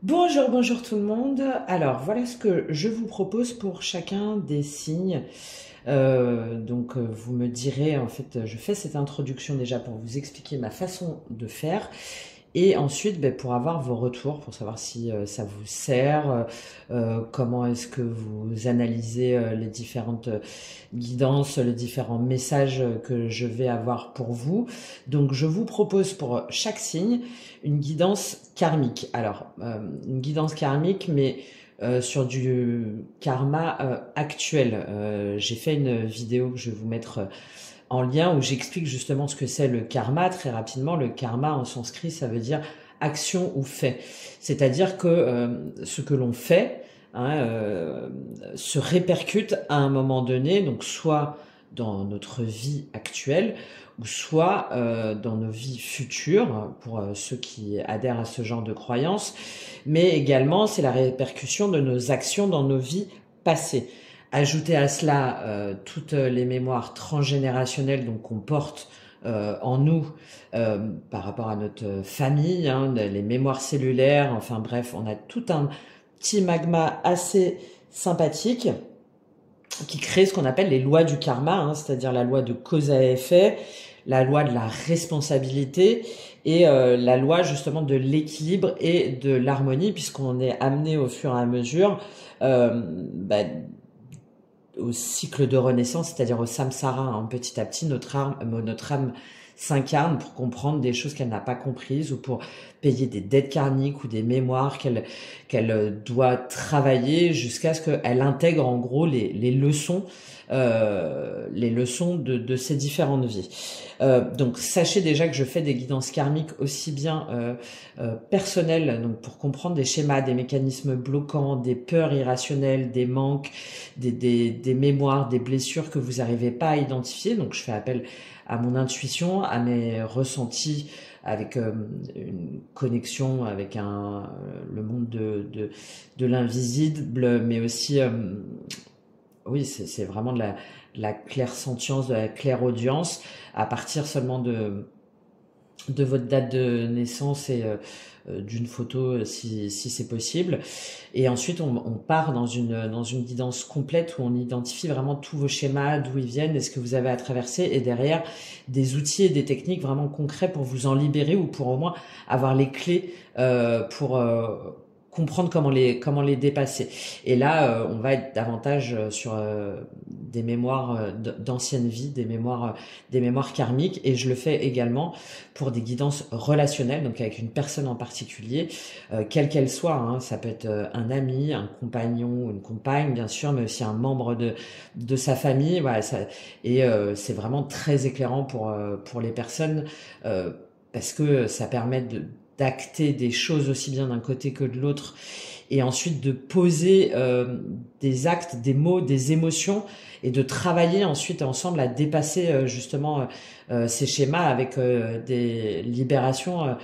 Bonjour, bonjour tout le monde. Alors, voilà ce que je vous propose pour chacun des signes. Vous me direz, en fait, je fais cette introduction déjà pour vous expliquer ma façon de faire. Et ensuite, pour avoir vos retours, pour savoir si ça vous sert, comment est-ce que vous analysez les différentes guidances, les différents messages que je vais avoir pour vous. Donc, je vous propose pour chaque signe une guidance karmique. Alors, une guidance karmique, mais sur du karma actuel. J'ai fait une vidéo que je vais vous mettre en lien où j'explique justement ce que c'est le karma. Très rapidement, le karma en sanskrit, ça veut dire action ou fait. C'est-à-dire que ce que l'on fait se répercute à un moment donné, donc soit dans notre vie actuelle, ou soit dans nos vies futures, pour ceux qui adhèrent à ce genre de croyances, mais également c'est la répercussion de nos actions dans nos vies passées. Ajouter à cela toutes les mémoires transgénérationnelles donc qu'on porte en nous par rapport à notre famille, les mémoires cellulaires, enfin bref, on a tout un petit magma assez sympathique qui crée ce qu'on appelle les lois du karma, c'est-à-dire la loi de cause à effet, la loi de la responsabilité et la loi justement de l'équilibre et de l'harmonie, puisqu'on est amené au fur et à mesure euh, bah, au cycle de renaissance, c'est-à-dire au samsara. Petit à petit, notre âme s'incarne pour comprendre des choses qu'elle n'a pas comprises ou pour payer des dettes karmiques ou des mémoires qu'elle doit travailler jusqu'à ce qu'elle intègre en gros les leçons de ces différentes vies. Donc sachez déjà que je fais des guidances karmiques aussi bien personnelles, donc pour comprendre des schémas, des mécanismes bloquants, des peurs irrationnelles, des manques, des mémoires, des blessures que vous n'arrivez pas à identifier. Donc je fais appel à mon intuition, à mes ressentis, avec une connexion avec le monde de l'invisible, mais aussi, oui, c'est vraiment de la clairsentience, de la clairaudience, à partir seulement de votre date de naissance et d'une photo si c'est possible. Et ensuite, on part dans une guidance complète où on identifie vraiment tous vos schémas, d'où ils viennent et ce que vous avez à traverser. Et derrière, des outils et des techniques vraiment concrets pour vous en libérer ou pour au moins avoir les clés pour comprendre comment les dépasser. Et là, on va être davantage sur des mémoires d'anciennes vies, des mémoires karmiques. Et je le fais également pour des guidances relationnelles, donc avec une personne en particulier, quelle qu'elle soit. Ça peut être un ami, un compagnon, une compagne, bien sûr, mais aussi un membre de sa famille. Voilà, et c'est vraiment très éclairant pour les personnes parce que ça permet d'acter des choses aussi bien d'un côté que de l'autre et ensuite de poser des actes, des mots, des émotions et de travailler ensuite ensemble à dépasser justement ces schémas avec des libérations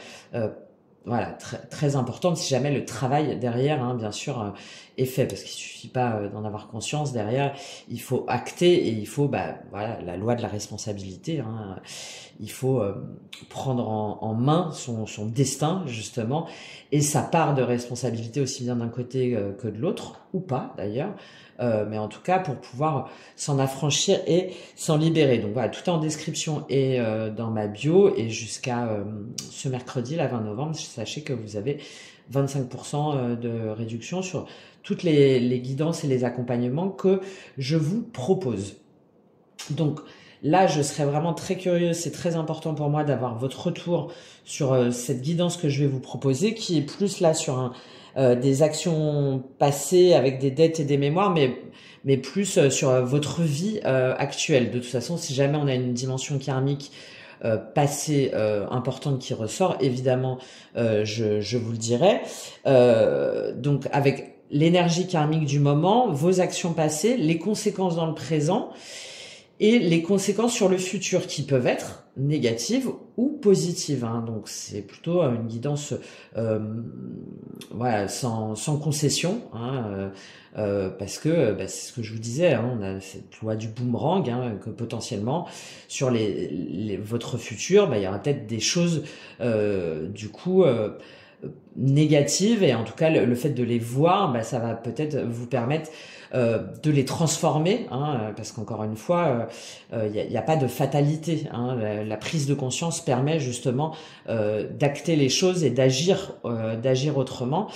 voilà, très importantes si jamais le travail derrière, bien sûr, est fait, parce qu'il suffit pas d'en avoir conscience. Derrière, il faut acter et il faut, voilà, la loi de la responsabilité. Il faut prendre en main son destin justement et sa part de responsabilité aussi bien d'un côté que de l'autre, ou pas d'ailleurs, mais en tout cas pour pouvoir s'en affranchir et s'en libérer. Donc voilà, tout est en description et dans ma bio, et jusqu'à ce mercredi, la 20 novembre, sachez que vous avez 25% de réduction sur toutes les guidances et les accompagnements que je vous propose. Donc là, je serais vraiment très curieuse, c'est très important pour moi d'avoir votre retour sur cette guidance que je vais vous proposer, qui est plus là sur des actions passées avec des dettes et des mémoires, mais plus sur votre vie actuelle. De toute façon, si jamais on a une dimension karmique passée importante qui ressort, évidemment, je vous le dirai. Donc avec l'énergie karmique du moment, vos actions passées, les conséquences dans le présent, et les conséquences sur le futur qui peuvent être négatives ou positives. Donc c'est plutôt une guidance voilà, sans concession, parce que c'est ce que je vous disais, on a cette loi du boomerang, que potentiellement sur votre futur, il y aura peut-être des choses du coup négatives, et en tout cas le fait de les voir, bah, ça va peut-être vous permettre de les transformer, hein, parce qu'encore une fois, il n'y a pas de fatalité, hein. La prise de conscience permet justement d'acter les choses et d'agir autrement.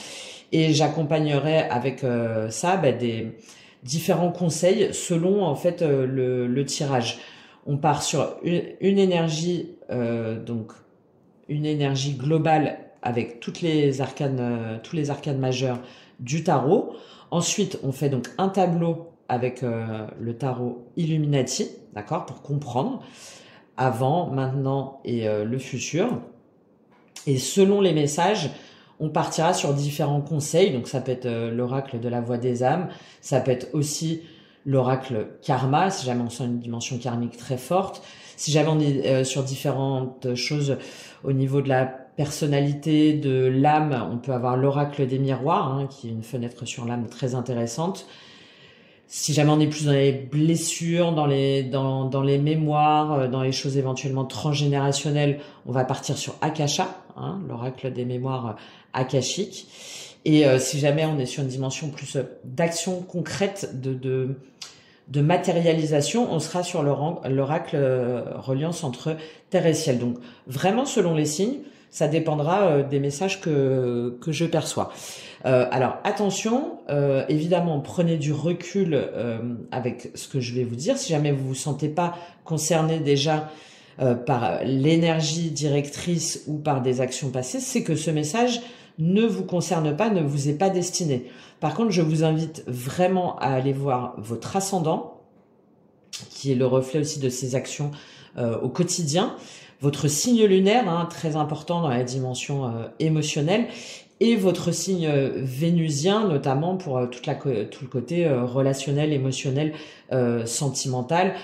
Et j'accompagnerai avec ça bah, des différents conseils selon en fait le tirage. On part sur une énergie donc une énergie globale avec tous les arcanes majeurs du tarot. Ensuite, on fait donc un tableau avec le tarot Illuminati, d'accord, pour comprendre avant, maintenant et le futur. Et selon les messages, on partira sur différents conseils. Donc ça peut être l'oracle de la voix des âmes, ça peut être aussi l'oracle karma, si jamais on sent une dimension karmique très forte. Si jamais on est sur différentes choses au niveau de la personnalité, de l'âme, on peut avoir l'oracle des miroirs, hein, qui est une fenêtre sur l'âme très intéressante. Si jamais on est plus dans les blessures, dans les mémoires, dans les choses éventuellement transgénérationnelles, on va partir sur Akasha, hein, l'oracle des mémoires akashiques. Et si jamais on est sur une dimension plus d'action concrète, de matérialisation, on sera sur l'oracle reliance entre terre et ciel. Donc vraiment selon les signes, ça dépendra des messages que je perçois. Alors attention, évidemment prenez du recul avec ce que je vais vous dire. Si jamais vous vous sentez pas concerné déjà par l'énergie directrice ou par des actions passées, c'est que ce message ne vous concerne pas, ne vous est pas destiné. Par contre, je vous invite vraiment à aller voir votre ascendant, qui est le reflet aussi de ces actions au quotidien, votre signe lunaire, hein, très important dans la dimension émotionnelle, et votre signe vénusien, notamment pour tout le côté relationnel, émotionnel, sentimental,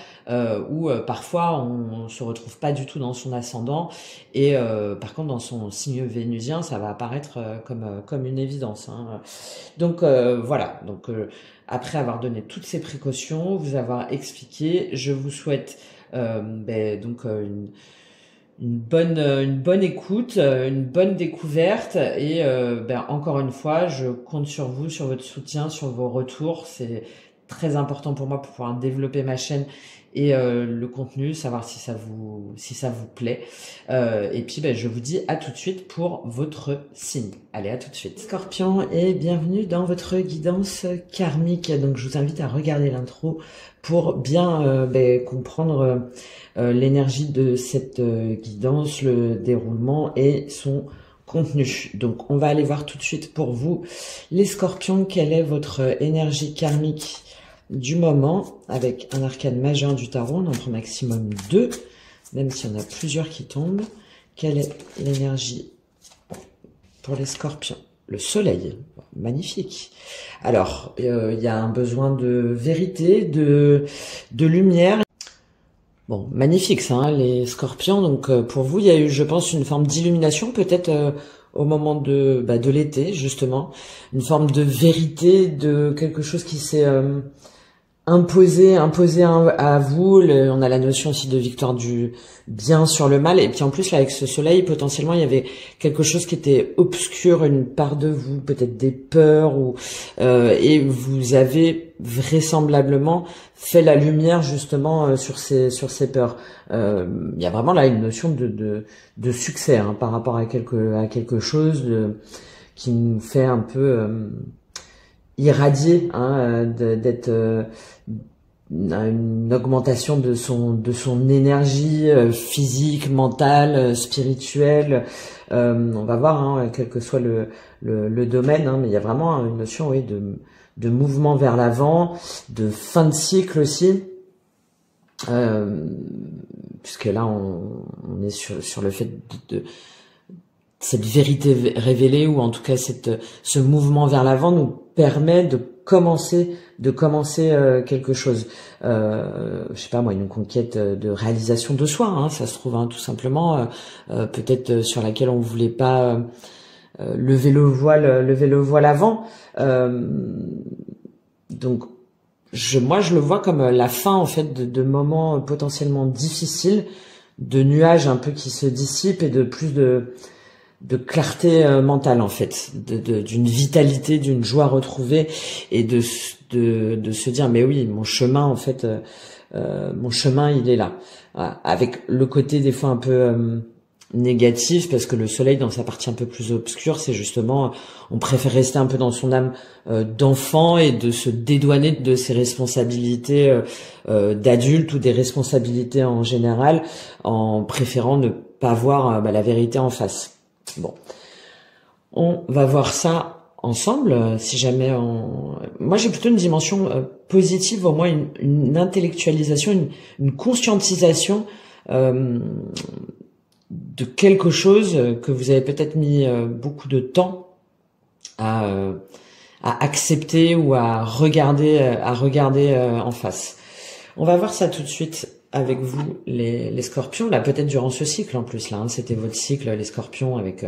où parfois on se retrouve pas du tout dans son ascendant, et par contre dans son signe vénusien, ça va apparaître comme une évidence, hein. Donc voilà, donc après avoir donné toutes ces précautions, vous avoir expliqué, je vous souhaite une bonne écoute, une bonne découverte, et encore une fois, je compte sur vous, sur votre soutien, sur vos retours. C'est très important pour moi pour pouvoir développer ma chaîne et le contenu, savoir si ça vous plaît. Et puis je vous dis à tout de suite pour votre signe. Allez, à tout de suite. Scorpion, et bienvenue dans votre guidance karmique. Donc je vous invite à regarder l'intro pour bien comprendre l'énergie de cette guidance, le déroulement et son contenu. Donc on va aller voir tout de suite pour vous les scorpions, quelle est votre énergie karmique du moment, avec un arcane majeur du tarot. On en prend maximum 2, même si on a plusieurs qui tombent. Quelle est l'énergie pour les scorpions? Le soleil, magnifique. Alors, il y a un besoin de vérité, de lumière. Bon, magnifique ça, hein, les scorpions. Donc pour vous, il y a eu, je pense, une forme d'illumination, peut-être au moment de l'été, justement. Une forme de vérité, de quelque chose qui s'est imposé à vous. On a la notion aussi de victoire du bien sur le mal. Et puis en plus, là, avec ce soleil, potentiellement, il y avait quelque chose qui était obscur, une part de vous, peut-être des peurs, et vous avez vraisemblablement fait la lumière justement sur ces peurs. Il y a vraiment là une notion de succès, hein, par rapport à quelque chose qui nous fait un peu irradier, hein, d'être une augmentation de son énergie physique, mentale, spirituelle. On va voir, hein, quel que soit le domaine, hein, mais il y a vraiment une notion, oui, de mouvement vers l'avant, de fin de cycle aussi, puisque là on est sur le fait de cette vérité révélée, ou en tout cas ce mouvement vers l'avant nous permet de commencer quelque chose. Je sais pas moi, une conquête de réalisation de soi, hein, ça se trouve, hein, tout simplement, peut-être sur laquelle on voulait pas lever le voile avant. Donc moi je le vois comme la fin en fait de moments potentiellement difficiles, de nuages un peu qui se dissipent, et de plus de clarté mentale en fait, d'une vitalité, d'une joie retrouvée et de se dire mais oui, mon chemin en fait, mon chemin il est là. Voilà. Avec le côté des fois un peu négatif parce que le soleil dans sa partie un peu plus obscure, c'est justement on préfère rester un peu dans son âme d'enfant et de se dédouaner de ses responsabilités d'adulte ou des responsabilités en général en préférant ne pas voir la vérité en face. Bon, on va voir ça ensemble. Si jamais moi j'ai plutôt une dimension positive, au moins une intellectualisation, une conscientisation de quelque chose que vous avez peut-être mis beaucoup de temps à accepter ou à regarder en face. On va voir ça tout de suite avec vous les scorpions, là peut-être durant ce cycle en plus là, hein, c'était votre cycle les scorpions avec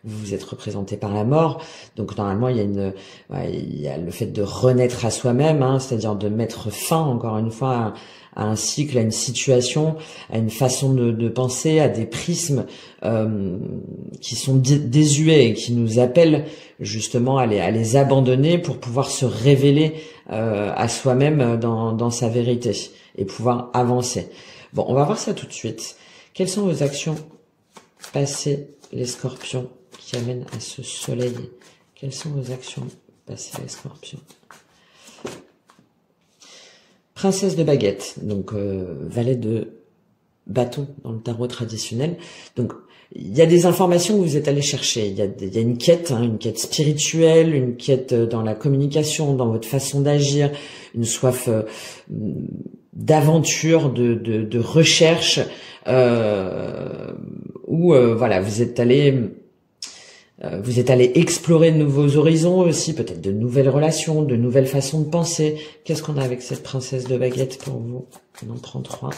vous êtes représentés par la mort, donc normalement il y a le fait de renaître à soi-même, hein, c'est-à-dire de mettre fin encore une fois à un cycle, à une situation, à une façon de penser, à des prismes qui sont désuets et qui nous appellent justement à les abandonner pour pouvoir se révéler à soi-même dans sa vérité et pouvoir avancer. Bon, on va voir ça tout de suite. Quelles sont vos actions passées, les scorpions, qui amènent à ce soleil? Quelles sont vos actions passées, les scorpions? Princesse de baguette, donc valet de bâton dans le tarot traditionnel. Donc il y a des informations que vous êtes allé chercher. Il y a une quête, hein, une quête spirituelle, une quête dans la communication, dans votre façon d'agir, une soif d'aventure, de recherche, où voilà, vous êtes allé explorer de nouveaux horizons aussi, peut-être de nouvelles relations, de nouvelles façons de penser. Qu'est-ce qu'on a avec cette princesse de baguette pour vous? On en prend 3.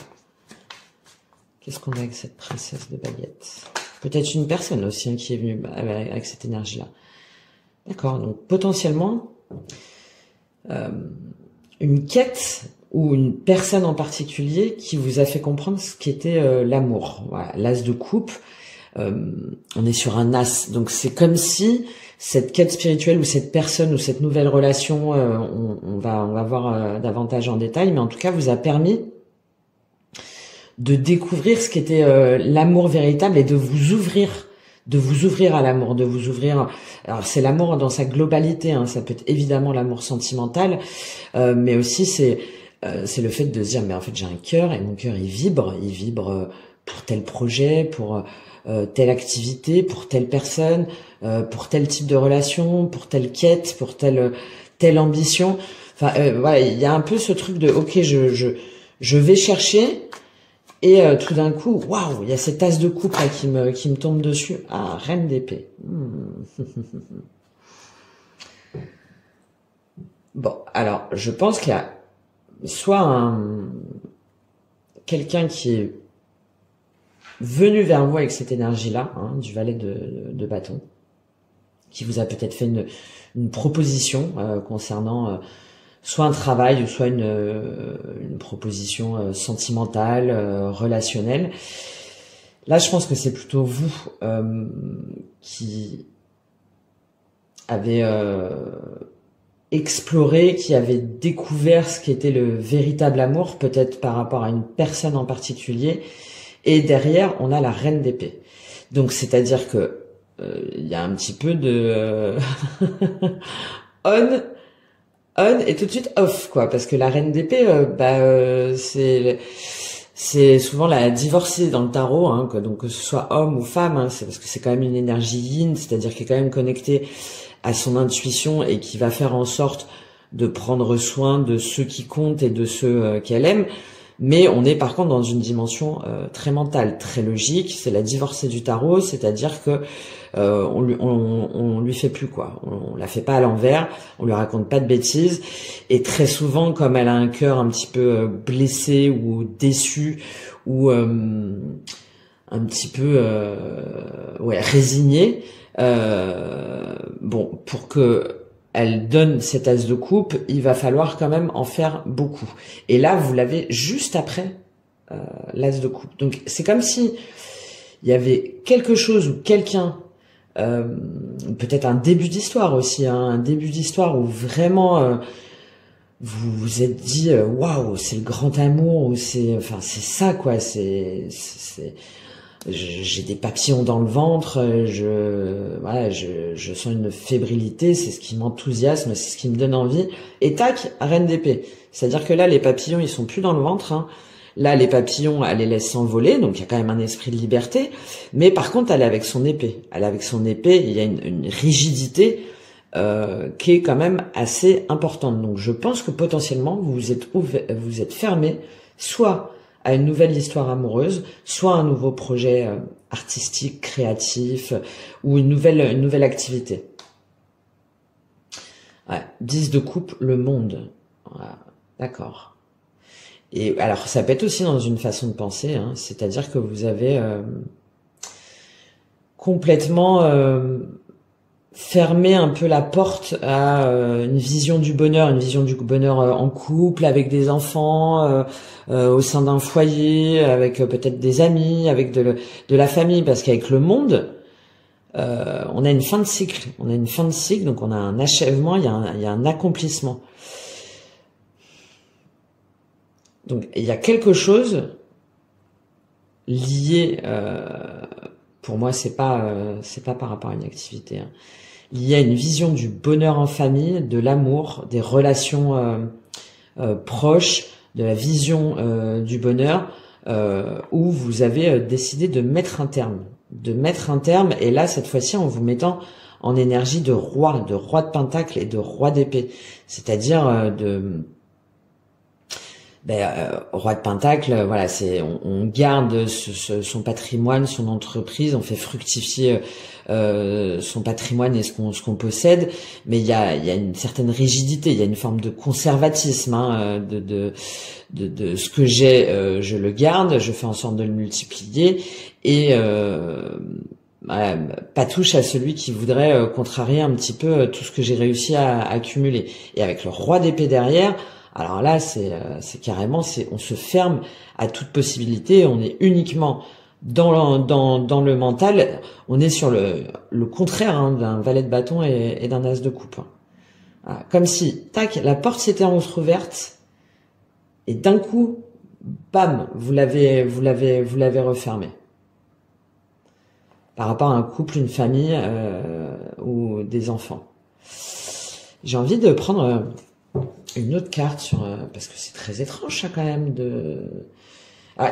Qu'est-ce qu'on a avec cette princesse de baguette? Peut-être une personne aussi hein, qui est venue avec cette énergie-là. D'accord, donc potentiellement, une quête ou une personne en particulier qui vous a fait comprendre ce qu'était l'amour. Voilà, l'as de coupe. On est sur un as, donc c'est comme si cette quête spirituelle ou cette personne ou cette nouvelle relation, on va voir davantage en détail, mais en tout cas vous a permis de découvrir ce qu'était l'amour véritable et de vous ouvrir à l'amour, de vous ouvrir. Alors c'est l'amour dans sa globalité, hein, ça peut être évidemment l'amour sentimental, mais aussi c'est le fait de se dire mais en fait j'ai un cœur et mon cœur il vibre pour tel projet, pour telle activité, pour telle personne, pour tel type de relation, pour telle quête, pour telle ambition. Enfin voilà, il y a un peu ce truc de ok je vais chercher. Et tout d'un coup, waouh, il y a cette as de coupe là qui me tombe dessus. Ah, reine d'épée. Bon, alors, je pense qu'il y a soit quelqu'un qui est venu vers vous avec cette énergie-là, hein, du valet de bâton, qui vous a peut-être fait une proposition concernant soit un travail ou soit une proposition sentimentale, relationnelle. Là, je pense que c'est plutôt vous qui avez exploré, qui avez découvert ce qu'était le véritable amour, peut-être par rapport à une personne en particulier. Et derrière, on a la reine d'épée. Donc, c'est-à-dire que il y a un petit peu de on et tout de suite off, quoi, parce que la reine d'épée, c'est souvent la divorcée dans le tarot, hein, quoi, donc que ce soit homme ou femme, hein, c'est parce que c'est quand même une énergie yin, c'est-à-dire qui est quand même connectée à son intuition et qui va faire en sorte de prendre soin de ceux qui comptent et de ceux qu'elle aime. Mais on est par contre dans une dimension très mentale, très logique. C'est la divorcée du tarot, c'est-à-dire que on lui fait plus quoi. On la fait pas à l'envers, on lui raconte pas de bêtises. Et très souvent, comme elle a un cœur un petit peu blessé ou déçu ou un petit peu résigné, bon, pour que elle donne cet as de coupe, il va falloir quand même en faire beaucoup. Et là, vous l'avez juste après l'as de coupe. Donc, c'est comme si il y avait quelque chose ou quelqu'un peut-être un début d'histoire aussi, hein, un début d'histoire où vraiment vous vous êtes dit waouh, c'est le grand amour, ou c'est ça quoi, j'ai des papillons dans le ventre, je sens une fébrilité, c'est ce qui m'enthousiasme, c'est ce qui me donne envie. Et tac, reine d'épée. C'est-à-dire que là, les papillons, ils sont plus dans le ventre, hein. Là, les papillons, elle les laisse s'envoler, donc il y a quand même un esprit de liberté. Mais par contre, elle est avec son épée. Elle est avec son épée, il y a une rigidité qui est quand même assez importante. Donc je pense que potentiellement, vous êtes fermé, soit à une nouvelle histoire amoureuse, soit un nouveau projet artistique, créatif, ou une nouvelle activité. Ouais, 10 de coupe, le monde. Voilà, d'accord. Et alors, ça peut être aussi dans une façon de penser, hein, c'est-à-dire que vous avez complètement fermé un peu la porte à une vision du bonheur en couple, avec des enfants, au sein d'un foyer, avec peut-être des amis, avec de la famille, parce qu'avec le monde, on a une fin de cycle. On a une fin de cycle, donc on a un achèvement, il y a un accomplissement. Donc il y a quelque chose lié, pour moi c'est pas par rapport à une activité, hein. Il y a une vision du bonheur en famille, de l'amour, des relations proches, de la vision du bonheur, où vous avez décidé de mettre un terme. Et là cette fois-ci en vous mettant en énergie de roi de pentacle et de roi d'épée, c'est-à-dire roi de pentacle, voilà, on garde son patrimoine, son entreprise, on fait fructifier son patrimoine et ce qu'on possède, mais il y a une certaine rigidité, il y a une forme de conservatisme, hein, de ce que j'ai, je le garde, je fais en sorte de le multiplier, et voilà, pas touche à celui qui voudrait contrarier un petit peu tout ce que j'ai réussi à accumuler. Et avec le roi d'épée derrière, alors là, c'est carrément, on se ferme à toute possibilité. On est uniquement dans le mental. On est sur le contraire, hein, d'un valet de bâton et d'un as de coupe. Voilà. Comme si, tac, la porte s'était entrouverte et d'un coup, bam, vous l'avez refermée. Par rapport à un couple, une famille ou des enfants. J'ai envie de prendre une autre carte parce que c'est très étrange ça quand même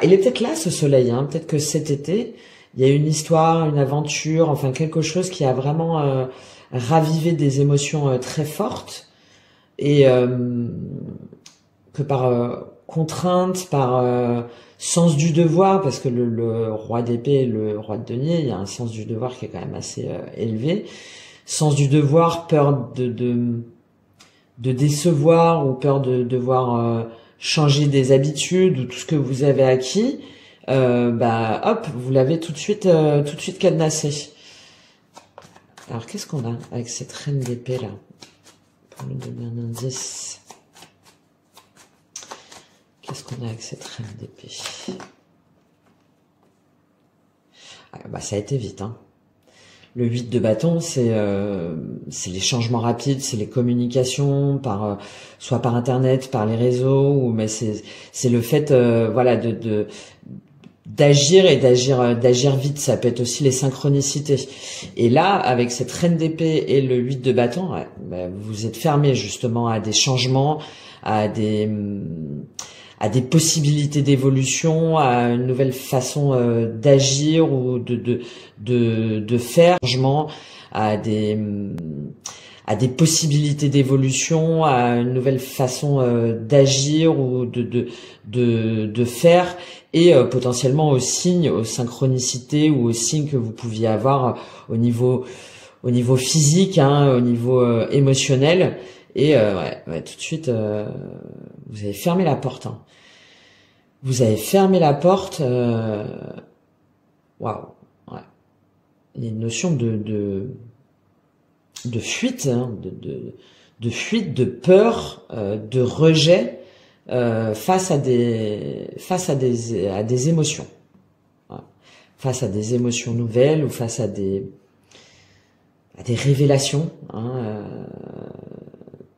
il est peut-être là ce soleil, hein, peut-être que cet été il y a une histoire, une aventure, enfin quelque chose qui a vraiment ravivé des émotions très fortes, et que par contrainte, par sens du devoir, parce que le roi d'épée et le roi de denier, il y a un sens du devoir qui est quand même assez élevé, sens du devoir, peur de décevoir, ou peur de devoir changer des habitudes ou tout ce que vous avez acquis, hop, vous l'avez tout de suite cadenassé. Alors qu'est-ce qu'on a avec cette reine d'épée là, pour nous donner un indice? Qu'est-ce qu'on a avec cette reine d'épée? Ça a été vite, hein. Le 8 de bâton, c'est les changements rapides, c'est les communications soit par internet, par les réseaux, mais c'est le fait voilà d'agir et d'agir vite. Ça peut être aussi les synchronicités. Et là, avec cette reine d'épée et le 8 de bâton, vous êtes fermé justement à des changements, à des possibilités d'évolution, à une nouvelle façon d'agir ou de faire, à des possibilités d'évolution, à une nouvelle façon d'agir ou de faire, et potentiellement aux signes, aux synchronicités ou aux signes que vous pouviez avoir au niveau physique, hein, au niveau émotionnel. Et tout de suite, vous avez fermé la porte, hein. Vous avez fermé la porte. Waouh. Ouais. Il y a une notion de fuite, hein, de fuite, de peur, de rejet face à des émotions. Ouais. Face à des émotions nouvelles, ou face à des à des révélations. Hein,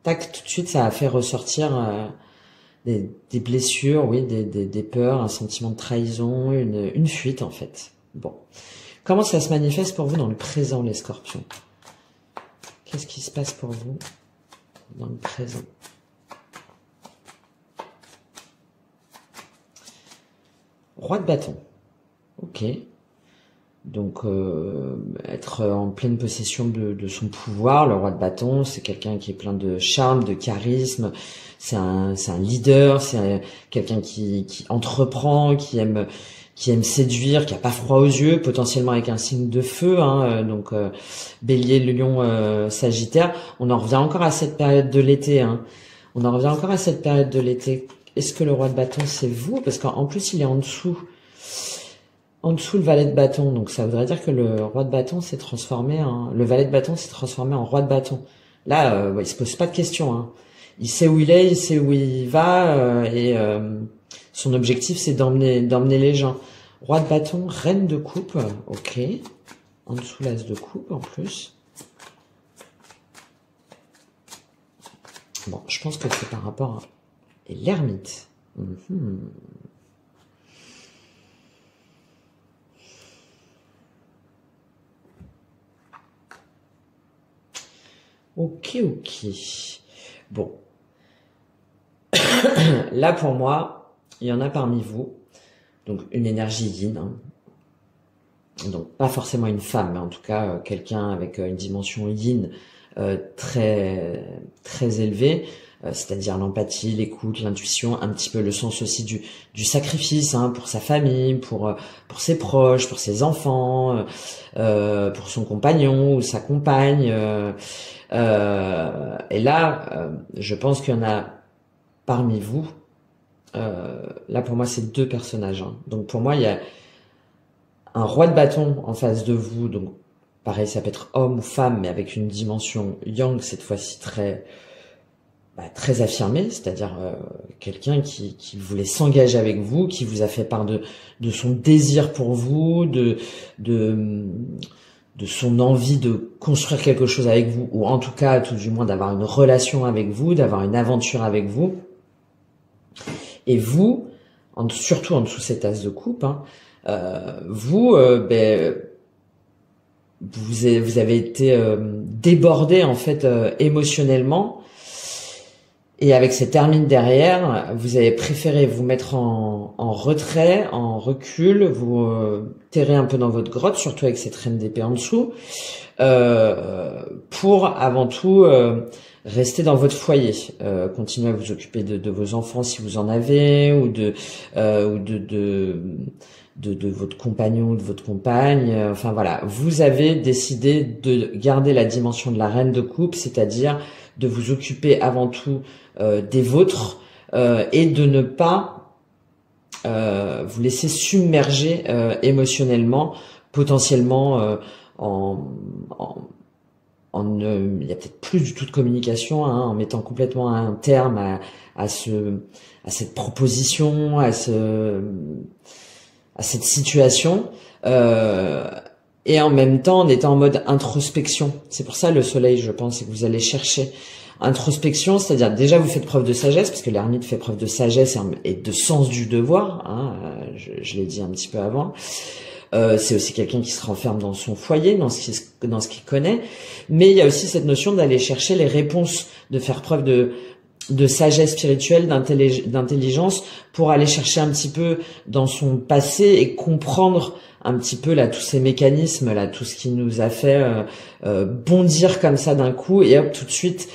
tac, tout de suite, ça a fait ressortir des blessures, oui, des peurs, un sentiment de trahison, une fuite en fait. Bon. Comment ça se manifeste pour vous dans le présent, les scorpions? Qu'est-ce qui se passe pour vous dans le présent? Roi de bâton. Ok. Donc, être en pleine possession de son pouvoir. Le roi de bâton, c'est quelqu'un qui est plein de charme, de charisme. C'est un leader, c'est quelqu'un qui entreprend, qui aime séduire, qui a pas froid aux yeux, potentiellement avec un signe de feu. Hein, donc, Bélier, Lion, Sagittaire. On en revient encore à cette période de l'été. Hein. On en revient encore à cette période de l'été. Est-ce que le roi de bâton, c'est vous? Parce qu'en plus, il est en dessous. En dessous, le valet de bâton. Donc, ça voudrait dire que le roi de bâton s'est transformé le valet de bâton s'est transformé en roi de bâton. Là, il se pose pas de questions. Hein. Il sait où il est, il sait où il va, et son objectif, c'est d'emmener les gens. Roi de bâton, reine de coupe. Ok. En dessous, l'as de coupe, en plus. Bon, je pense que c'est par rapport à l'ermite. Ok. Bon. Là, pour moi, il y en a parmi vous. Donc, une énergie yin. Hein. Donc, pas forcément une femme, mais en tout cas, quelqu'un avec une dimension yin très élevée. C'est-à-dire l'empathie, l'écoute, l'intuition, un petit peu le sens aussi du sacrifice, hein, pour sa famille, pour ses proches, pour ses enfants, pour son compagnon ou sa compagne. Et là, je pense qu'il y en a parmi vous. Là, pour moi, c'est deux personnages. Hein. Donc, pour moi, il y a un roi de bâton en face de vous. Donc, pareil, ça peut être homme ou femme, mais avec une dimension yang, cette fois-ci très affirmé, c'est-à-dire quelqu'un qui voulait s'engager avec vous, qui vous a fait part de son désir pour vous, de son envie de construire quelque chose avec vous, ou en tout cas, tout du moins, d'avoir une relation avec vous, d'avoir une aventure avec vous. Et vous, surtout en dessous de cet as de coupe, hein, vous avez été débordé en fait émotionnellement. Et avec cette hermine derrière, vous avez préféré vous mettre en retrait, en recul, vous terrer un peu dans votre grotte, surtout avec cette reine d'épée en dessous, pour avant tout rester dans votre foyer, continuer à vous occuper de vos enfants si vous en avez, ou de votre compagnon ou de votre compagne. Enfin voilà, vous avez décidé de garder la dimension de la reine de coupe, c'est-à-dire de vous occuper avant tout des vôtres et de ne pas vous laisser submerger émotionnellement, potentiellement il y a peut-être plus du tout de communication, hein, en mettant complètement un terme à cette proposition, à cette situation, et en même temps en étant en mode introspection. C'est pour ça le soleil, je pense, c'est que vous allez chercher introspection, c'est-à-dire déjà vous faites preuve de sagesse, parce que l'ermite fait preuve de sagesse et de sens du devoir, hein, je l'ai dit un petit peu avant. C'est aussi quelqu'un qui se renferme dans son foyer, dans ce qu'il connaît, mais il y a aussi cette notion d'aller chercher les réponses, de faire preuve de sagesse spirituelle, d'intelligence, pour aller chercher un petit peu dans son passé et comprendre un petit peu là tous ces mécanismes, là tout ce qui nous a fait bondir comme ça d'un coup et hop tout de suite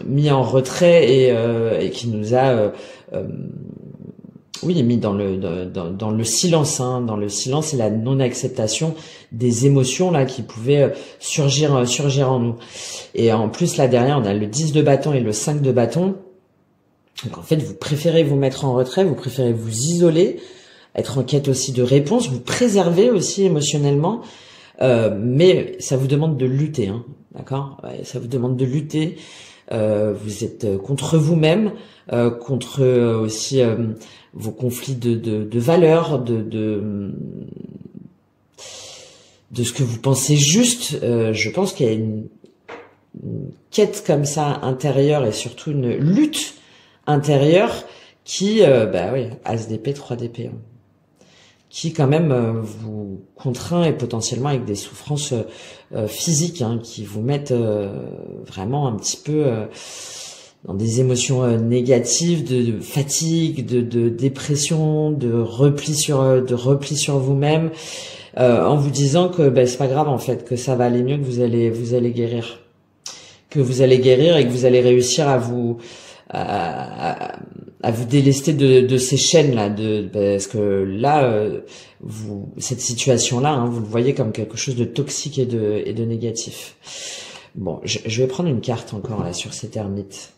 mis en retrait et qui nous a mis dans le silence, hein, dans le silence et la non-acceptation des émotions là qui pouvaient surgir en nous. Et en plus là derrière on a le 10 de bâton et le 5 de bâton. Donc en fait vous préférez vous mettre en retrait, vous préférez vous isoler, être en quête aussi de réponses, vous préserver aussi émotionnellement, mais ça vous demande de lutter, hein, d'accord, ouais, ça vous demande de lutter. Vous êtes contre vous-même, contre aussi vos conflits de valeurs, de de ce que vous pensez juste. Je pense qu'il y a une quête comme ça intérieure et surtout une lutte intérieure qui, oui, As d'épée, 3 d'épée, hein, qui quand même vous contraint et potentiellement avec des souffrances physiques, hein, qui vous mettent vraiment un petit peu dans des émotions négatives, de fatigue, de dépression, de repli sur vous-même, en vous disant que c'est pas grave en fait, que ça va aller mieux, que vous allez guérir, et que vous allez réussir à vous délester de ces chaînes là, parce que là cette situation là, hein, vous le voyez comme quelque chose de toxique et de négatif. Bon, je vais prendre une carte encore là sur cette ermite.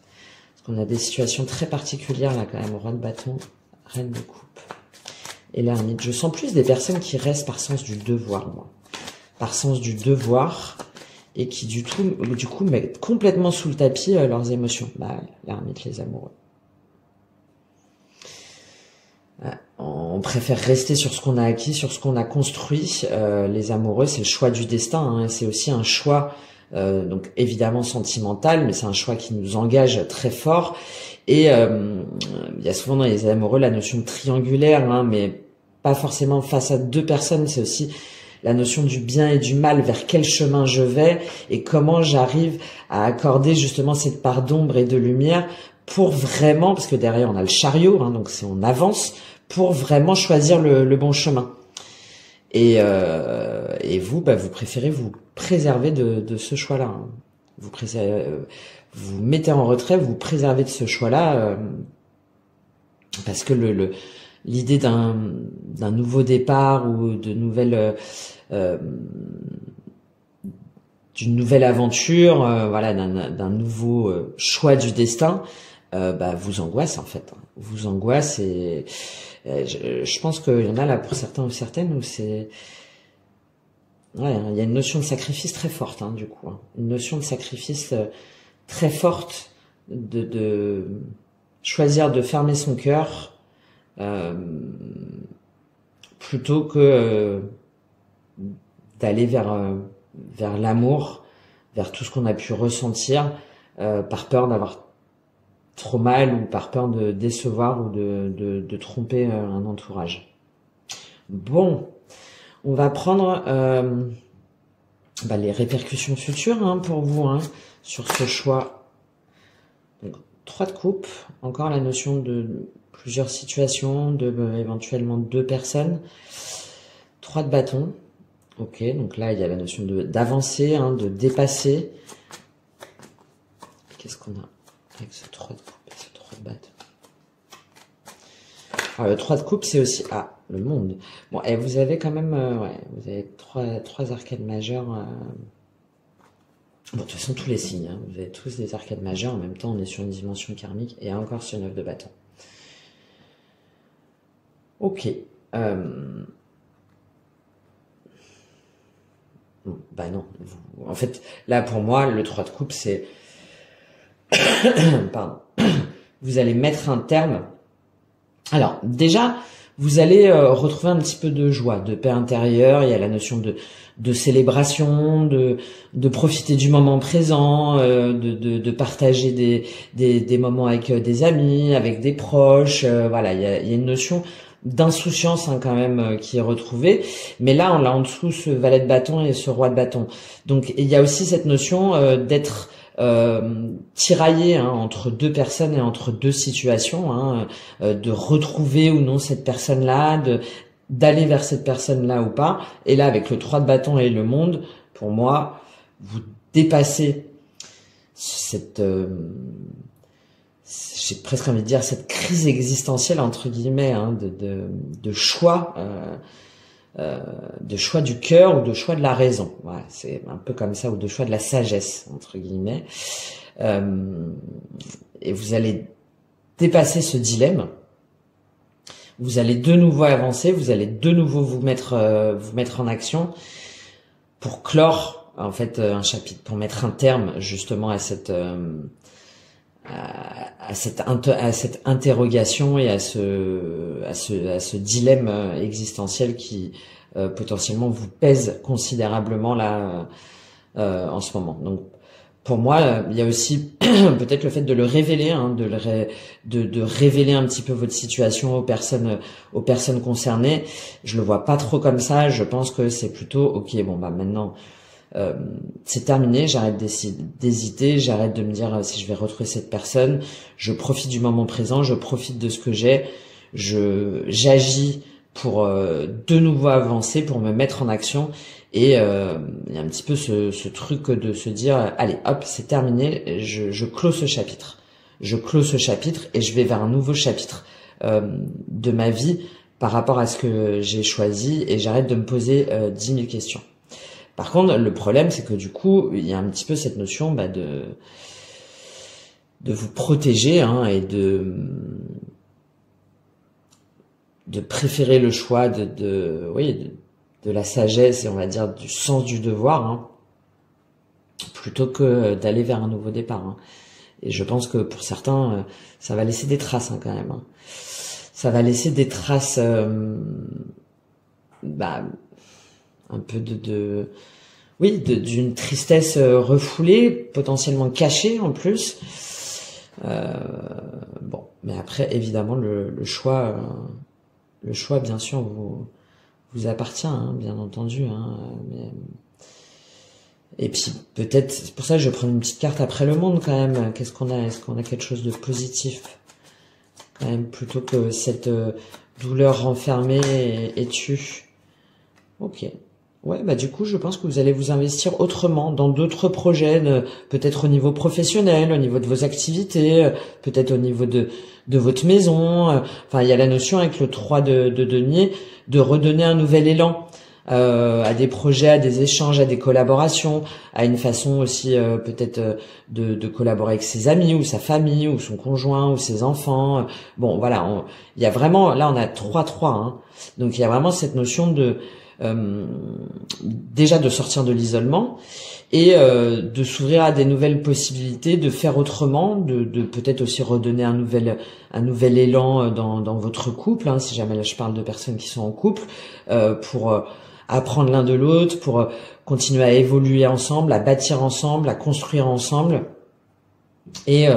On a des situations très particulières là quand même. Roi de bâton, reine de coupe et l'ermite. Je sens plus des personnes qui restent par sens du devoir, moi. Par sens du devoir, et qui du coup mettent complètement sous le tapis leurs émotions. L'ermite, les amoureux. On préfère rester sur ce qu'on a acquis, sur ce qu'on a construit. Les amoureux, c'est le choix du destin, hein, c'est aussi un choix donc évidemment sentimental, mais c'est un choix qui nous engage très fort. Et il y a souvent dans les amoureux la notion de triangulaire, hein, mais pas forcément face à deux personnes, c'est aussi la notion du bien et du mal, vers quel chemin je vais et comment j'arrive à accorder justement cette part d'ombre et de lumière pour vraiment, parce que derrière on a le chariot, hein, donc on avance, pour vraiment choisir le bon chemin. Et vous, vous préférez vous préserver de ce choix-là. Hein. Vous mettez en retrait, vous préservez de ce choix-là, parce que l'idée d'un nouveau départ ou de d'une nouvelle aventure, d'un nouveau choix du destin, vous angoisse en fait. Vous angoisse et je pense qu'il y en a là pour certains ou certaines où c'est il y a une notion de sacrifice très forte, hein, du coup, hein. Une notion de sacrifice très forte de choisir de fermer son cœur plutôt que d'aller vers l'amour, vers tout ce qu'on a pu ressentir, par peur d'avoir trop mal ou par peur de décevoir ou de tromper un entourage. Bon, on va prendre les répercussions futures, hein, pour vous, hein, sur ce choix. Donc, 3 de coupe, encore la notion de plusieurs situations, éventuellement 2 personnes. 3 de bâton. Ok, donc là il y a la notion d'avancer, hein, de dépasser. Qu'est-ce qu'on a avec ce 3 de coupe et ce 3 de bâton? Alors, le 3 de coupe, c'est aussi le monde. Bon, et vous avez quand même vous avez trois arcades majeures. Bon, de toute façon, tous les signes, hein, vous avez tous des arcades majeures. En même temps, on est sur une dimension karmique et encore ce 9 de bâton. Ok. Non. En fait, là, pour moi, le 3 de coupe, c'est... Pardon. Vous allez mettre un terme. Alors, déjà, vous allez retrouver un petit peu de joie, de paix intérieure. Il y a la notion de célébration, de profiter du moment présent, de partager des moments avec des amis, avec des proches. Voilà, il y a une notion d'insouciance, hein, quand même, qui est retrouvée. Mais là, on a en dessous ce valet de bâton et ce roi de bâton. Donc, il y a aussi cette notion d'être tiraillé, hein, entre 2 personnes et entre 2 situations, hein, de retrouver ou non cette personne-là, d'aller vers cette personne-là ou pas. Et là, avec le 3 de bâton et le monde, pour moi, vous dépassez cette... j'ai presque envie de dire cette crise existentielle, entre guillemets, hein, de choix, de choix du cœur ou de choix de la raison. Voilà, c'est un peu comme ça, ou de choix de la sagesse, entre guillemets. Et vous allez dépasser ce dilemme. Vous allez de nouveau avancer, vous allez de nouveau vous mettre en action pour clore en fait un chapitre, pour mettre un terme justement à cette interrogation et à ce dilemme existentiel qui potentiellement vous pèse considérablement là en ce moment. Donc pour moi, il y a aussi peut-être le fait de le révéler, hein, de révéler un petit peu votre situation aux personnes concernées. Je le vois pas trop comme ça. Je pense que c'est plutôt ok. Bon bah maintenant c'est terminé. J'arrête d'hésiter. J'arrête de me dire si je vais retrouver cette personne. Je profite du moment présent. Je profite de ce que j'ai. J'agis pour de nouveau avancer, pour me mettre en action. Et il y a un petit peu ce truc de se dire, allez, hop, c'est terminé, je clôt ce chapitre. Je clôt ce chapitre et je vais vers un nouveau chapitre de ma vie par rapport à ce que j'ai choisi et j'arrête de me poser 10 000 questions. Par contre, le problème, c'est que du coup, il y a un petit peu cette notion de vous protéger hein, et de préférer le choix de la sagesse et on va dire du sens du devoir hein, plutôt que d'aller vers un nouveau départ. Hein. Et je pense que pour certains, ça va laisser des traces hein, quand même. Hein. Ça va laisser des traces un peu d'une tristesse refoulée, potentiellement cachée en plus. Bon, mais après évidemment le choix bien sûr vous appartient, hein, bien entendu. Hein, mais... Et puis peut-être, c'est pour ça que je prends une petite carte après le monde quand même. Qu'est-ce qu'on a? Est-ce qu'on a quelque chose de positif quand même plutôt que cette douleur renfermée et tue? Ok. Ouais, bah du coup, je pense que vous allez vous investir autrement dans d'autres projets, peut-être au niveau professionnel, au niveau de vos activités, peut-être au niveau de votre maison. Enfin, il y a la notion avec le 3 de denier de redonner un nouvel élan à des projets, à des échanges, à des collaborations, à une façon aussi peut-être de collaborer avec ses amis ou sa famille ou son conjoint ou ses enfants. Bon, voilà, il y a vraiment, là on a 3-3, hein, donc il y a vraiment cette notion de déjà de sortir de l'isolement et de s'ouvrir à des nouvelles possibilités, de faire autrement, de peut-être aussi redonner un nouvel élan dans votre couple, hein, si jamais là je parle de personnes qui sont en couple, pour apprendre l'un de l'autre, pour continuer à évoluer ensemble, à bâtir ensemble, à construire ensemble et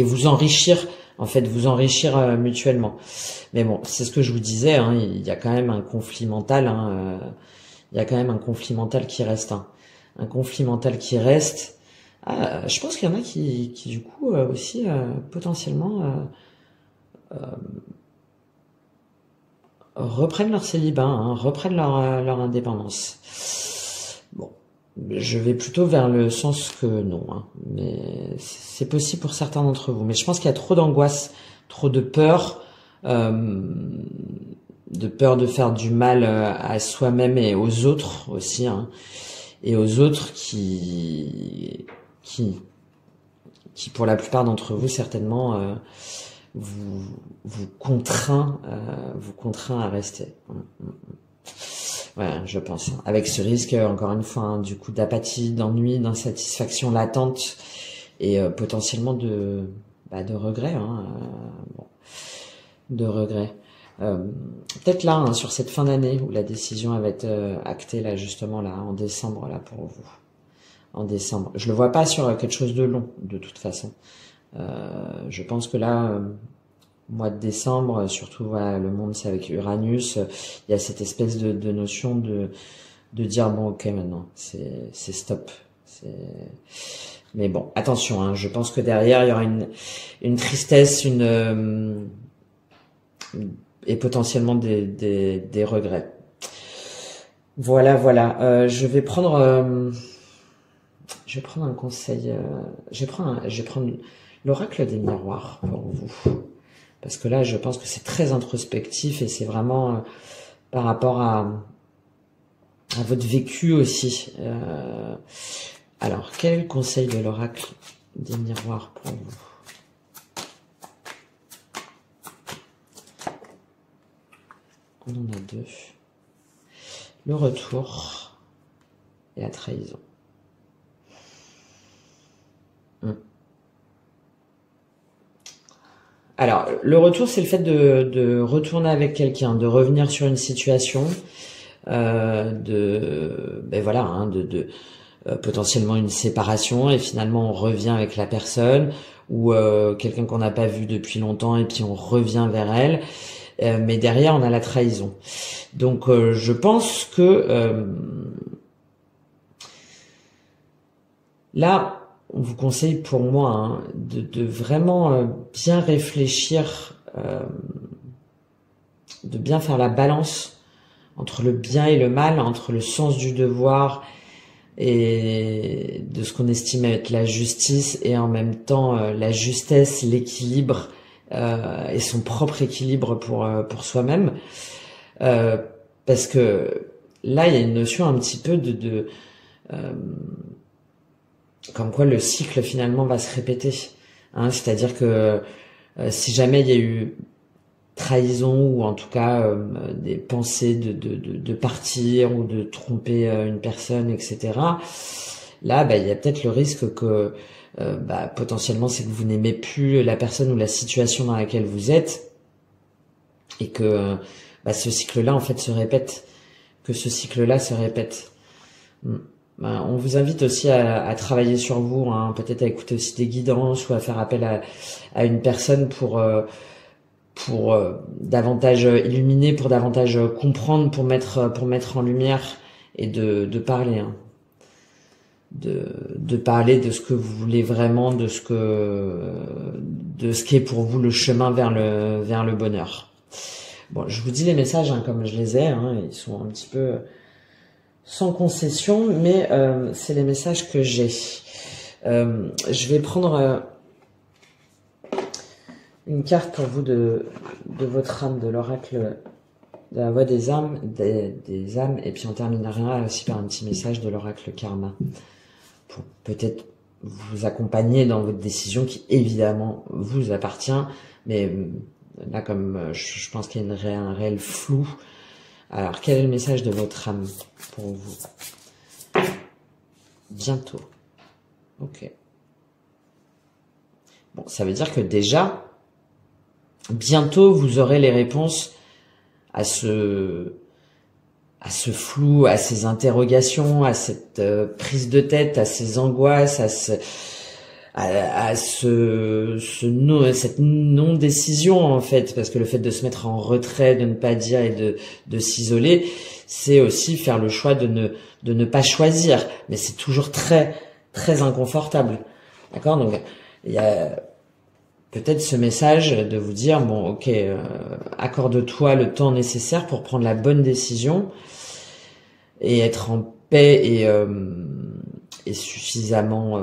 vous enrichir. En fait, vous enrichir mutuellement. Mais bon, c'est ce que je vous disais, hein, il y a quand même un conflit mental, hein, il y a quand même un conflit mental qui reste. Hein, un conflit mental qui reste. Ah, je pense qu'il y en a qui du coup aussi potentiellement reprennent leur célibat, hein, reprennent leur indépendance. Bon. Je vais plutôt vers le sens que non, hein, mais c'est possible pour certains d'entre vous. Mais je pense qu'il y a trop d'angoisse, trop de peur de faire du mal à soi-même et aux autres aussi, hein, et aux autres qui pour la plupart d'entre vous certainement vous contraint à rester. Ouais, je pense. Avec ce risque, encore une fois, hein, du coup, d'apathie, d'ennui, d'insatisfaction latente et potentiellement de regret. Hein, bon, de regret. Peut-être là, hein, sur cette fin d'année, où la décision va être actée, là, justement, là, en décembre, là, pour vous. En décembre. Je le vois pas sur quelque chose de long, de toute façon. Je pense que là... mois de décembre, surtout voilà, le monde c'est avec Uranus, il y a cette espèce de notion de dire bon ok maintenant c'est stop. Mais bon attention, hein, je pense que derrière il y aura une tristesse, et potentiellement des regrets. Voilà. Je vais prendre un conseil. Je vais prendre l'oracle des miroirs pour vous. Parce que là, je pense que c'est très introspectif et c'est vraiment par rapport à votre vécu aussi. Alors, quel est le conseil de l'oracle des miroirs pour vous? On en a deux. Le retour et la trahison. Alors, le retour, c'est le fait de retourner avec quelqu'un, de revenir sur une situation, ben voilà, hein, potentiellement une séparation et finalement on revient avec la personne, ou quelqu'un qu'on n'a pas vu depuis longtemps et puis on revient vers elle, mais derrière on a la trahison. Donc je pense que là on vous conseille, pour moi, hein, de vraiment bien réfléchir, de bien faire la balance entre le bien et le mal, entre le sens du devoir et de ce qu'on estime être la justice, et en même temps la justesse, l'équilibre, et son propre équilibre pour soi-même, parce que là il y a une notion un petit peu comme quoi le cycle finalement va se répéter, hein, c'est-à-dire que si jamais il y a eu trahison, ou en tout cas des pensées de partir ou de tromper une personne, etc. Là, il y a peut-être le risque que potentiellement c'est que vous n'aimez plus la personne ou la situation dans laquelle vous êtes, et que ce cycle-là en fait se répète, On vous invite aussi à travailler sur vous, hein, peut-être à écouter aussi des guidances, ou à faire appel à une personne pour davantage illuminer, pour davantage comprendre, pour mettre en lumière, et de parler, hein, de parler de ce que vous voulez vraiment, de ce qui est pour vous le chemin vers le bonheur. Bon, je vous dis les messages, hein, comme je les ai, hein, ils sont un petit peu sans concession, mais c'est les messages que j'ai. Je vais prendre une carte pour vous de votre âme, de l'oracle de la voix des âmes, des âmes, et puis on terminera aussi par un petit message de l'oracle karma, pour peut-être vous accompagner dans votre décision qui évidemment vous appartient, mais là comme je pense qu'il y a un réel flou. Alors quel est le message de votre âme pour vous? Bientôt. Ok. Bon, ça veut dire que déjà, bientôt, vous aurez les réponses à ce flou, à ces interrogations, à cette prise de tête, à ces angoisses, à cette non-décision, en fait, parce que le fait de se mettre en retrait, de ne pas dire et de s'isoler, c'est aussi faire le choix de ne pas choisir, mais c'est toujours très, très inconfortable. D'accord? Donc, il y a peut-être ce message de vous dire, bon, ok, accorde-toi le temps nécessaire pour prendre la bonne décision et être en paix et suffisamment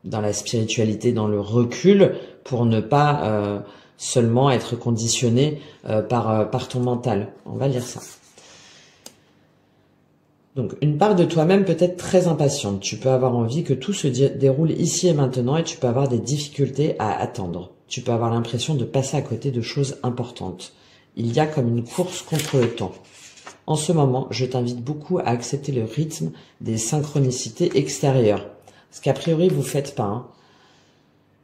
dans la spiritualité, dans le recul, pour ne pas seulement être conditionné par ton mental. On va lire ça. Donc, une part de toi-même peut être très impatiente. Tu peux avoir envie que tout se déroule ici et maintenant, et tu peux avoir des difficultés à attendre. Tu peux avoir l'impression de passer à côté de choses importantes. Il y a comme une course contre le temps. En ce moment, je t'invite beaucoup à accepter le rythme des synchronicités extérieures. Ce qu'a priori, vous faites pas, hein.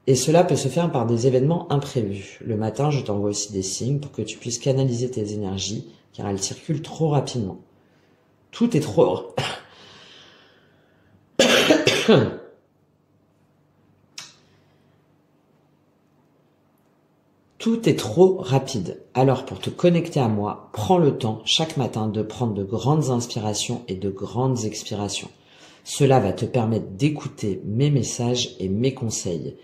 Et cela peut se faire par des événements imprévus. Le matin, je t'envoie aussi des signes pour que tu puisses canaliser tes énergies, car elles circulent trop rapidement. Tout est trop... Tout est trop rapide. Alors pour te connecter à moi, prends le temps chaque matin de prendre de grandes inspirations et de grandes expirations. Cela va te permettre d'écouter mes messages et mes conseils.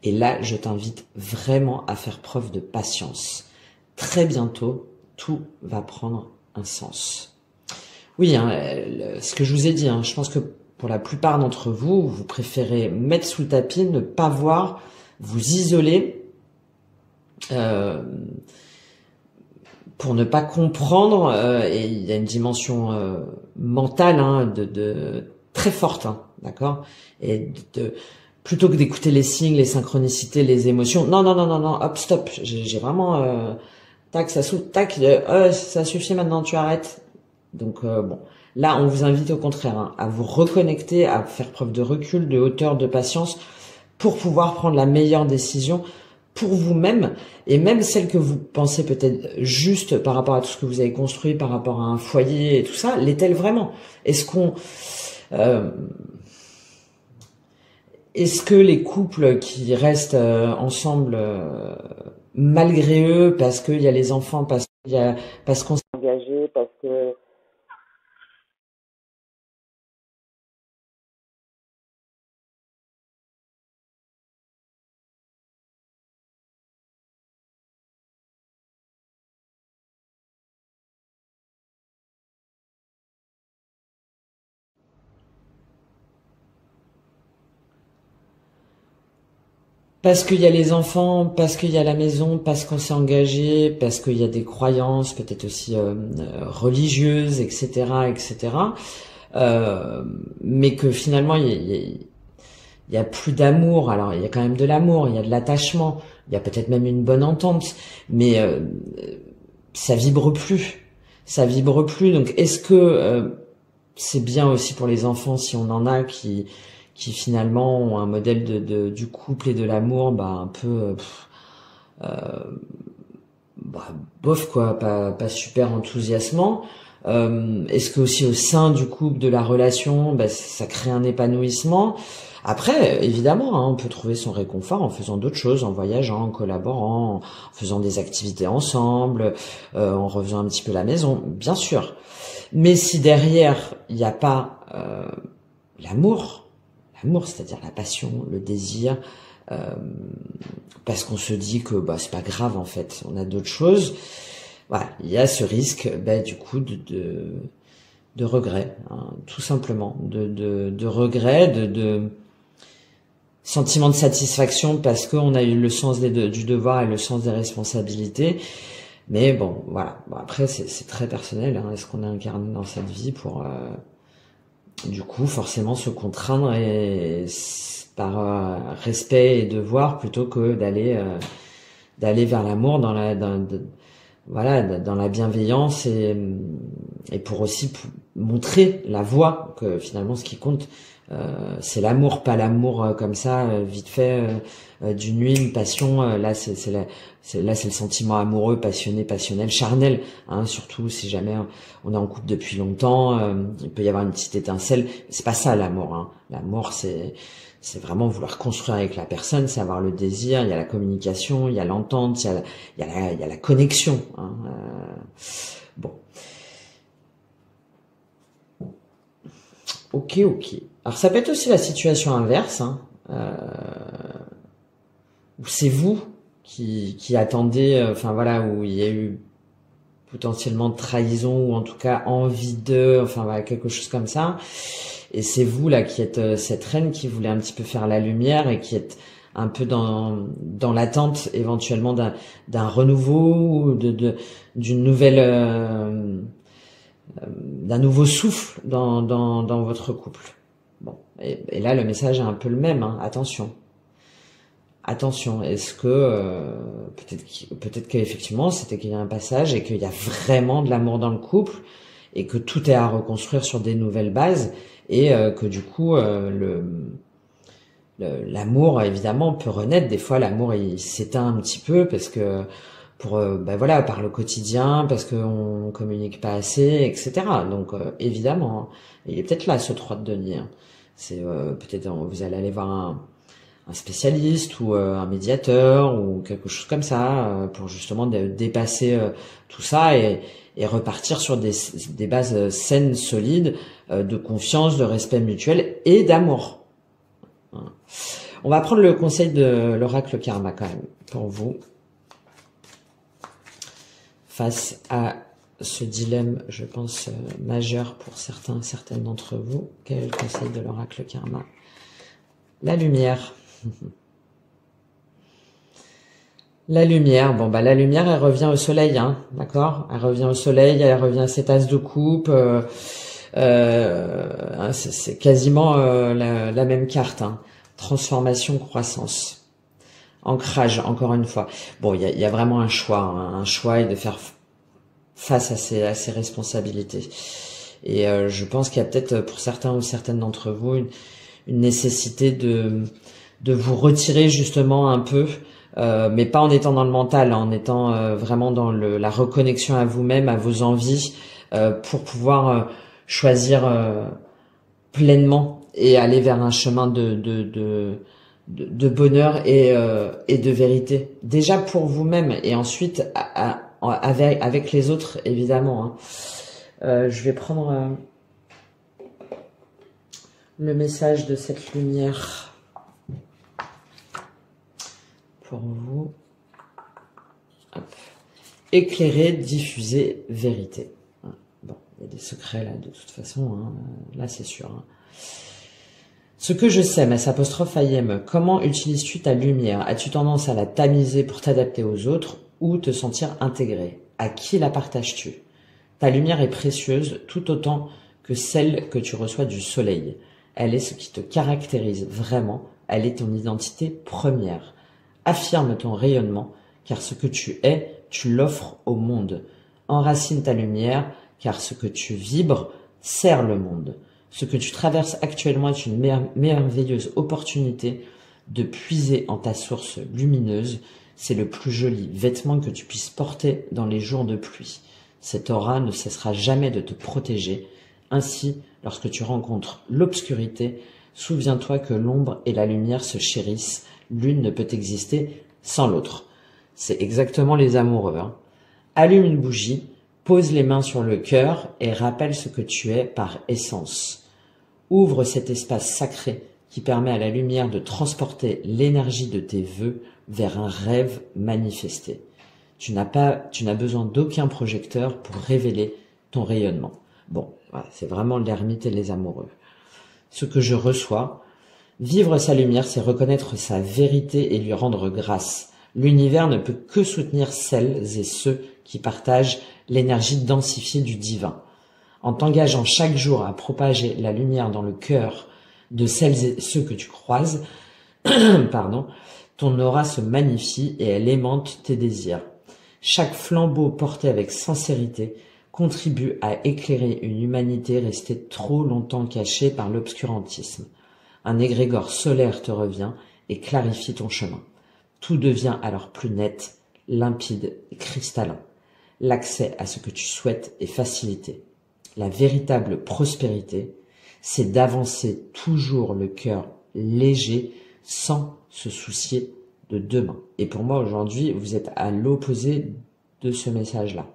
Et là, je t'invite vraiment à faire preuve de patience. Très bientôt, tout va prendre un sens. Oui, hein, ce que je vous ai dit, hein, je pense que pour la plupart d'entre vous, vous préférez mettre sous le tapis, ne pas voir, vous isoler pour ne pas comprendre. Et il y a une dimension mentale, hein, très forte, hein, d'accord. Et plutôt que d'écouter les signes, les synchronicités, les émotions, non, hop, stop. J'ai vraiment tac, ça suffit maintenant, tu arrêtes. Donc bon, là on vous invite au contraire, hein, à vous reconnecter, à faire preuve de recul, de hauteur, de patience, pour pouvoir prendre la meilleure décision pour vous-même, et même celles que vous pensez peut-être juste par rapport à tout ce que vous avez construit, par rapport à un foyer et tout ça, l'est-elle vraiment? Est-ce que les couples qui restent ensemble malgré eux, parce qu'il y a les enfants, parce qu'on s'est engagé, parce que qu'il y a les enfants, parce qu'il y a la maison, parce qu'on s'est engagé, parce qu'il y a des croyances, peut-être aussi religieuses, etc., etc. Mais que finalement il y a plus d'amour. Alors il y a quand même de l'amour, il y a de l'attachement, il y a peut-être même une bonne entente, mais ça vibre plus. Ça vibre plus. Donc est-ce que c'est bien aussi pour les enfants si on en a qui finalement ont un modèle du couple et de l'amour, bah un peu bah, bof quoi, pas super enthousiasmant. Est-ce que aussi au sein du couple, de la relation, bah, ça crée un épanouissement? Après, évidemment, hein, on peut trouver son réconfort en faisant d'autres choses, en voyageant, en collaborant, en faisant des activités ensemble, en refaisant un petit peu la maison, bien sûr. Mais si derrière, il n'y a pas l'amour, c'est-à-dire la passion, le désir, euh, parce qu'on se dit que bah, c'est pas grave en fait, on a d'autres choses, voilà, il y a ce risque bah, du coup de regret, hein, tout simplement, de regret, de sentiment de satisfaction parce qu'on a eu le sens du devoir et le sens des responsabilités. Mais bon, voilà. Bon, après, c'est très personnel. Hein. Est-ce qu'on est incarné dans cette vie pour, du coup, forcément se contraindre par respect et devoir plutôt que d'aller vers l'amour voilà, dans la bienveillance et pour aussi montrer la voie que finalement ce qui compte c'est l'amour, pas l'amour comme ça vite fait d'une nuit, une passion. Là c'est le sentiment amoureux, passionné, passionnel, charnel. Hein, surtout si jamais on est en couple depuis longtemps, il peut y avoir une petite étincelle. C'est pas ça l'amour. Hein. L'amour c'est vraiment vouloir construire avec la personne, c'est avoir le désir, il y a la communication, il y a l'entente, il y a la connexion. Hein. Bon. Ok. Alors ça peut être aussi la situation inverse, hein, où c'est vous qui attendez, enfin voilà, où il y a eu potentiellement trahison ou en tout cas envie de, enfin voilà, quelque chose comme ça. Et c'est vous là qui êtes cette reine qui voulait un petit peu faire la lumière et qui êtes un peu dans l'attente éventuellement d'un renouveau, d'une nouvelle d'un nouveau souffle dans votre couple. Bon, et là le message est un peu le même. Hein. Attention. Est-ce que peut-être qu'effectivement c'était qu'il y a un passage et qu'il y a vraiment de l'amour dans le couple et que tout est à reconstruire sur des nouvelles bases et que du coup l'amour évidemment peut renaître. Des fois l'amour il s'éteint un petit peu parce que ben voilà, par le quotidien, parce qu'on communique pas assez, etc. Donc évidemment, hein, il est peut-être là ce 3 de denier. Hein. C'est peut-être vous allez aller voir un spécialiste ou un médiateur ou quelque chose comme ça pour justement dépasser tout ça et repartir sur des bases saines, solides, de confiance, de respect mutuel et d'amour. Hein. On va prendre le conseil de l'oracle karma quand même pour vous. Face à ce dilemme, je pense, majeur pour certaines d'entre vous. Quel est le conseil de l'oracle karma? La lumière. La lumière, bon bah la lumière, elle revient au soleil, hein, d'accord? Elle revient au soleil, elle revient à cette as de coupe. C'est quasiment la même carte, hein. Transformation, croissance. Ancrage, encore une fois. Bon, il y a vraiment un choix et de faire face à ses responsabilités. Et je pense qu'il y a peut-être pour certains ou certaines d'entre vous une nécessité de vous retirer justement un peu mais pas en étant dans le mental, en étant vraiment dans la reconnexion à vous-même, à vos envies, pour pouvoir choisir pleinement et aller vers un chemin de bonheur et de vérité. Déjà pour vous-même et ensuite avec les autres, évidemment. Hein. Je vais prendre le message de cette lumière pour vous. Hop. Éclairer, diffuser, vérité. Bon, il y a des secrets là, de toute façon. Hein. Là, c'est sûr. Hein. Ce que je sais, ' IM, comment utilises-tu ta lumière? As-tu tendance à la tamiser pour t'adapter aux autres ou te sentir intégré? À qui la partages-tu? Ta lumière est précieuse tout autant que celle que tu reçois du soleil. Elle est ce qui te caractérise vraiment, elle est ton identité première. Affirme ton rayonnement, car ce que tu es, tu l'offres au monde. Enracine ta lumière, car ce que tu vibres sert le monde. Ce que tu traverses actuellement est une merveilleuse opportunité de puiser en ta source lumineuse. C'est le plus joli vêtement que tu puisses porter dans les jours de pluie. Cette aura ne cessera jamais de te protéger. Ainsi, lorsque tu rencontres l'obscurité, souviens-toi que l'ombre et la lumière se chérissent. L'une ne peut exister sans l'autre. C'est exactement les amoureux. Hein. Allume une bougie, pose les mains sur le cœur et rappelle ce que tu es par essence. Ouvre cet espace sacré qui permet à la lumière de transporter l'énergie de tes vœux vers un rêve manifesté. Tu n'as besoin d'aucun projecteur pour révéler ton rayonnement. Bon, voilà, c'est vraiment l'ermite et les amoureux. Ce que je reçois, vivre sa lumière, c'est reconnaître sa vérité et lui rendre grâce. L'univers ne peut que soutenir celles et ceux qui partagent l'énergie densifiée du divin. En t'engageant chaque jour à propager la lumière dans le cœur de celles et ceux que tu croises, pardon, ton aura se magnifie et elle aimante tes désirs. Chaque flambeau porté avec sincérité contribue à éclairer une humanité restée trop longtemps cachée par l'obscurantisme. Un égrégore solaire te revient et clarifie ton chemin. Tout devient alors plus net, limpide et cristallin. L'accès à ce que tu souhaites est facilité. La véritable prospérité, c'est d'avancer toujours le cœur léger sans se soucier de demain. Et pour moi, aujourd'hui, vous êtes à l'opposé de ce message-là.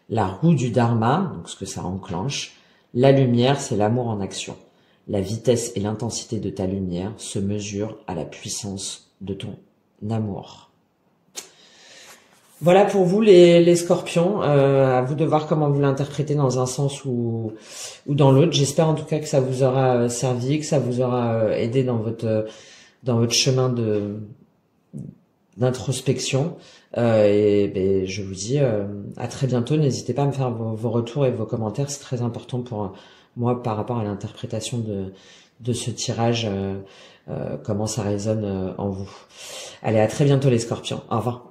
La roue du Dharma, donc ce que ça enclenche, la lumière, c'est l'amour en action. La vitesse et l'intensité de ta lumière se mesurent à la puissance de ton amour. Voilà pour vous les scorpions, à vous de voir comment vous l'interprétez dans un sens ou dans l'autre. J'espère en tout cas que ça vous aura servi, que ça vous aura aidé dans votre chemin d'introspection. Et je vous dis à très bientôt. N'hésitez pas à me faire vos retours et vos commentaires, c'est très important pour moi par rapport à l'interprétation de ce tirage, comment ça résonne en vous. Allez, à très bientôt les scorpions. Au revoir.